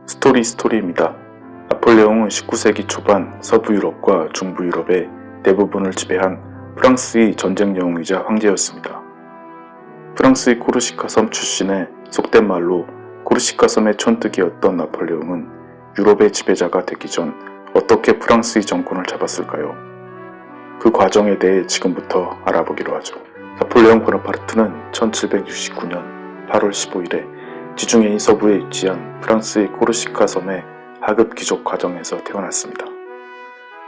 스토리입니다. 나폴레옹은 19세기 초반 서부 유럽과 중부 유럽의 대부분을 지배한 프랑스의 전쟁 영웅이자 황제였습니다. 프랑스의 코르시카 섬 출신의 속된 말로 코르시카 섬의 촌뜨기였던 나폴레옹은 유럽의 지배자가 되기 전 어떻게 프랑스의 정권을 잡았을까요? 그 과정에 대해 지금부터 알아보기로 하죠. 나폴레옹 보나파르트는 1769년 8월 15일에 지중해 서부에 위치한 프랑스의 코르시카 섬의 하급 귀족 가정에서 태어났습니다.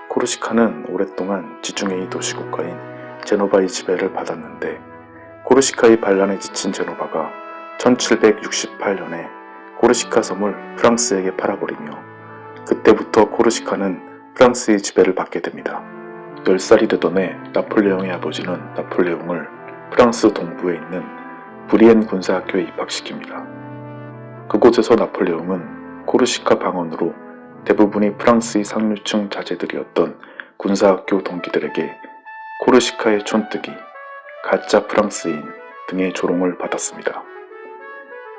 코르시카는 오랫동안 지중해의 도시국가인 제노바의 지배를 받았는데 코르시카의 반란에 지친 제노바가 1768년에 코르시카 섬을 프랑스에게 팔아버리며 그때부터 코르시카는 프랑스의 지배를 받게 됩니다. 10살이 되던 해 나폴레옹의 아버지는 나폴레옹을 프랑스 동부에 있는 브리엔 군사학교에 입학시킵니다. 그곳에서 나폴레옹은 코르시카 방언으로 대부분이 프랑스의 상류층 자제들이었던 군사학교 동기들에게 코르시카의 촌뜨기, 가짜 프랑스인 등의 조롱을 받았습니다.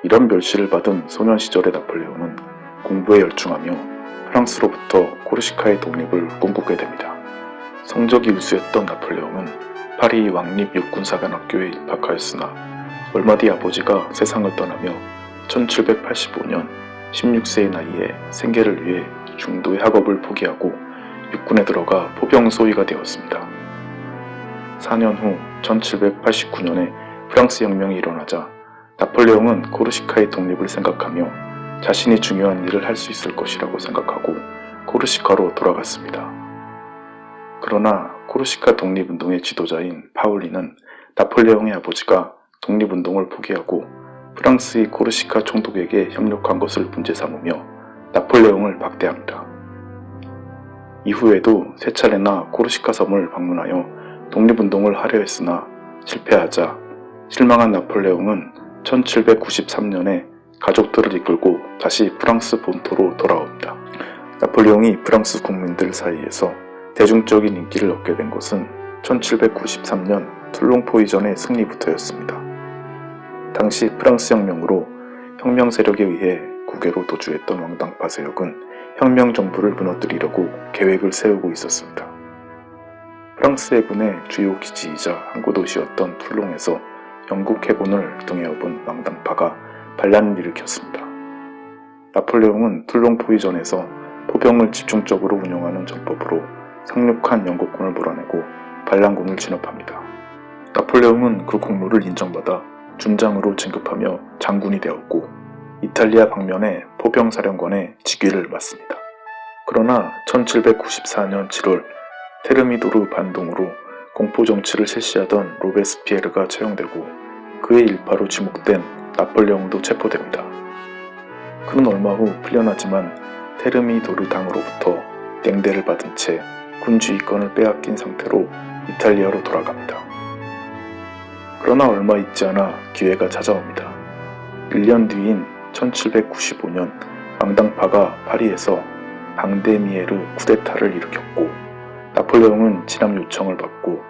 이런 멸시를 받은 소년 시절의 나폴레옹은 공부에 열중하며 프랑스로부터 코르시카의 독립을 꿈꾸게 됩니다. 성적이 우수했던 나폴레옹은 파리 왕립 육군사관학교에 입학하였으나 얼마 뒤 아버지가 세상을 떠나며 1785년 16세의 나이에 생계를 위해 중도의 학업을 포기하고 육군에 들어가 포병 소위가 되었습니다. 4년 후 1789년에 프랑스 혁명이 일어나자 나폴레옹은 코르시카의 독립을 생각하며 자신이 중요한 일을 할 수 있을 것이라고 생각하고 코르시카로 돌아갔습니다. 그러나 코르시카 독립운동의 지도자인 파울리는 나폴레옹의 아버지가 독립운동을 포기하고 프랑스의 코르시카 총독에게 협력한 것을 문제 삼으며 나폴레옹을 박대합니다. 이후에도 세 차례나 코르시카 섬을 방문하여 독립운동을 하려 했으나 실패하자 실망한 나폴레옹은 1793년에 가족들을 이끌고 다시 프랑스 본토로 돌아옵니다. 나폴레옹이 프랑스 국민들 사이에서 대중적인 인기를 얻게 된 것은 1793년 툴롱 포이전의 승리부터였습니다. 당시 프랑스 혁명으로 혁명 세력에 의해 국외로 도주했던 왕당파 세력은 혁명 정부를 무너뜨리려고 계획을 세우고 있었습니다. 프랑스 해군의 주요 기지이자 항구 도시였던 툴롱에서 영국 해군을 등에 업은 왕당파가 반란을 일으켰습니다. 나폴레옹은 툴롱 포이전에서 포병을 집중적으로 운영하는 전법으로 상륙한 영국군을 몰아내고 반란군을 진압합니다. 나폴레옹은 그 공로를 인정받아 준장으로 진급하며 장군이 되었고 이탈리아 방면의 포병사령관의 직위를 맡습니다. 그러나 1794년 7월 테르미도르 반동으로 공포정치를 실시하던 로베스피에르가 처형되고 그의 일파로 지목된 나폴레옹도 체포됩니다. 그는 얼마 후 풀려나지만 테르미도르 당으로부터 냉대를 받은 채 군주의권을 빼앗긴 상태로 이탈리아로 돌아갑니다. 그러나 얼마 있지 않아 기회가 찾아옵니다. 1년 뒤인 1795년 왕당파가 파리에서 방데미에르 쿠데타를 일으켰고 나폴레옹은 진압 요청을 받고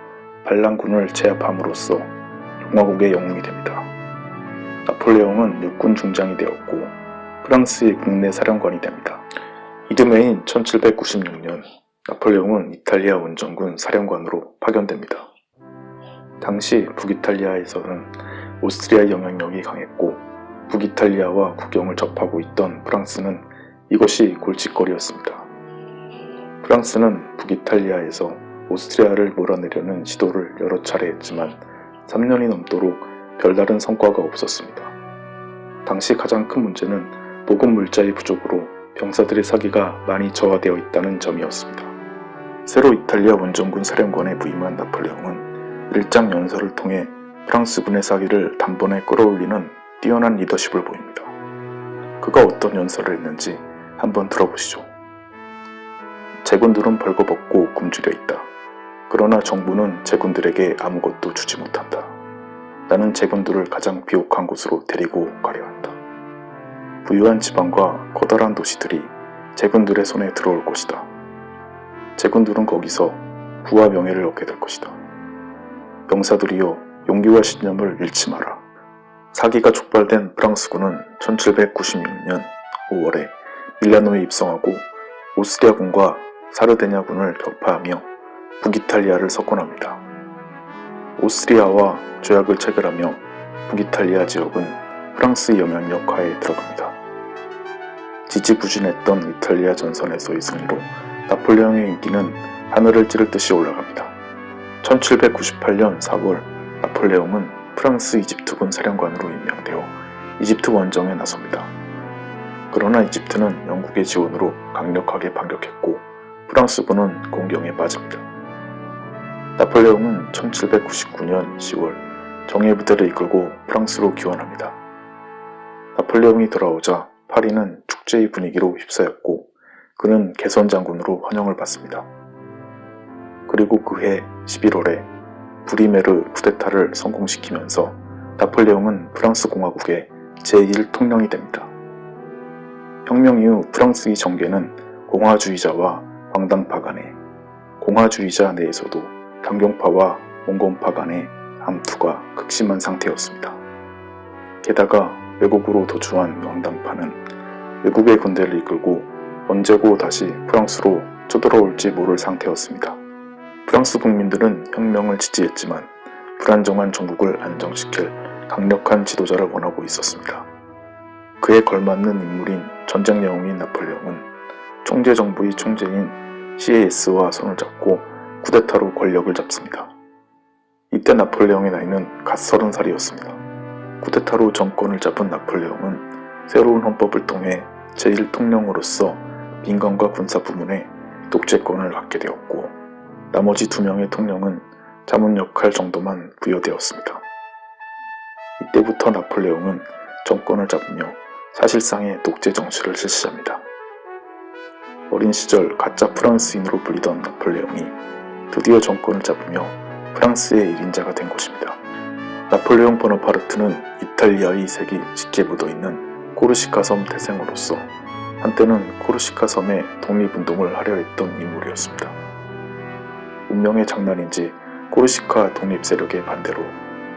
반란군을 제압함으로써 공화국의 영웅이 됩니다. 나폴레옹은 육군 중장이 되었고 프랑스의 국내 사령관이 됩니다. 이듬해인 1796년 나폴레옹은 이탈리아 원정군 사령관으로 파견됩니다. 당시 북이탈리아에서는 오스트리아의 영향력이 강했고 북이탈리아와 국경을 접하고 있던 프랑스는 이것이 골칫거리였습니다. 프랑스는 북이탈리아에서 오스트리아를 몰아내려는 시도를 여러 차례 했지만 3년이 넘도록 별다른 성과가 없었습니다. 당시 가장 큰 문제는 보급 물자의 부족으로 병사들의 사기가 많이 저하되어 있다는 점이었습니다. 새로 이탈리아 원정군 사령관에 부임한 나폴레옹은 일장 연설을 통해 프랑스군의 사기를 단번에 끌어올리는 뛰어난 리더십을 보입니다. 그가 어떤 연설을 했는지 한번 들어보시죠. 제군들은 벌거벗고 굶주려 있다. 그러나 정부는 제군들에게 아무것도 주지 못한다. 나는 제군들을 가장 비옥한 곳으로 데리고 가려 한다. 부유한 지방과 커다란 도시들이 제군들의 손에 들어올 것이다. 제군들은 거기서 부와 명예를 얻게 될 것이다. 병사들이여 용기와 신념을 잃지 마라. 사기가 촉발된 프랑스군은 1796년 5월에 밀라노에 입성하고 오스트리아군과 사르데냐군을 격파하며 북이탈리아를 석권합니다. 오스트리아와 조약을 체결하며 북이탈리아 지역은 프랑스의 영향력 하에 들어갑니다. 지지부진했던 이탈리아 전선에서의 승리로 나폴레옹의 인기는 하늘을 찌를 듯이 올라갑니다. 1798년 4월 나폴레옹은 프랑스 이집트군 사령관으로 임명되어 이집트 원정에 나섭니다. 그러나 이집트는 영국의 지원으로 강력하게 반격했고 프랑스군은 공경에 빠집니다. 나폴레옹은 1799년 10월 정예부대를 이끌고 프랑스로 귀환합니다. 나폴레옹이 돌아오자 파리는 축제의 분위기로 휩싸였고 그는 개선장군으로 환영을 받습니다. 그리고 그해 11월에 브리메르 쿠데타를 성공시키면서 나폴레옹은 프랑스 공화국의 제1통령이 됩니다. 혁명 이후 프랑스의 정계는 공화주의자와 황당파 간의, 공화주의자 내에서도 강경파와 몽건파 간의 암투가 극심한 상태였습니다. 게다가 외국으로 도주한 황당파는 외국의 군대를 이끌고 언제고 다시 프랑스로 쳐들어올지 모를 상태였습니다. 프랑스 국민들은 혁명을 지지했지만 불안정한 정국을 안정시킬 강력한 지도자를 원하고 있었습니다. 그에 걸맞는 인물인 전쟁 영웅인 나폴레옹은 총재정부의 총재인 CAS와 손을 잡고 쿠데타로 권력을 잡습니다. 이때 나폴레옹의 나이는 갓 30살이었습니다. 쿠데타로 정권을 잡은 나폴레옹은 새로운 헌법을 통해 제1통령으로서 민간과 군사 부문에 독재권을 갖게 되었고 나머지 2명의 통령은 자문 역할 정도만 부여되었습니다. 이때부터 나폴레옹은 정권을 잡으며 사실상의 독재 정치를 실시합니다. 어린 시절 가짜 프랑스인으로 불리던 나폴레옹이 드디어 정권을 잡으며 프랑스의 1인자가 된 것입니다. 나폴레옹 보나파르트는 이탈리아의 색이 짙게 묻어있는 코르시카 섬 태생으로서 한때는 코르시카 섬의 독립운동을 하려 했던 인물이었습니다. 운명의 장난인지 코르시카 독립 세력의 반대로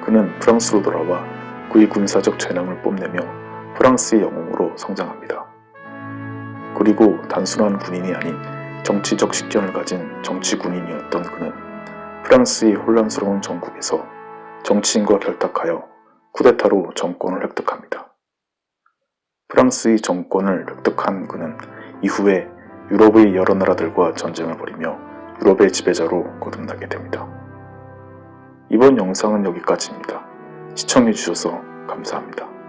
그는 프랑스로 돌아와 그의 군사적 재능을 뽐내며 프랑스의 영웅으로 성장합니다. 그리고 단순한 군인이 아닌 정치적 식견을 가진 정치군인이었던 그는 프랑스의 혼란스러운 정국에서 정치인과 결탁하여 쿠데타로 정권을 획득합니다. 프랑스의 정권을 획득한 그는 이후에 유럽의 여러 나라들과 전쟁을 벌이며 유럽의 지배자로 거듭나게 됩니다. 이번 영상은 여기까지입니다. 시청해주셔서 감사합니다.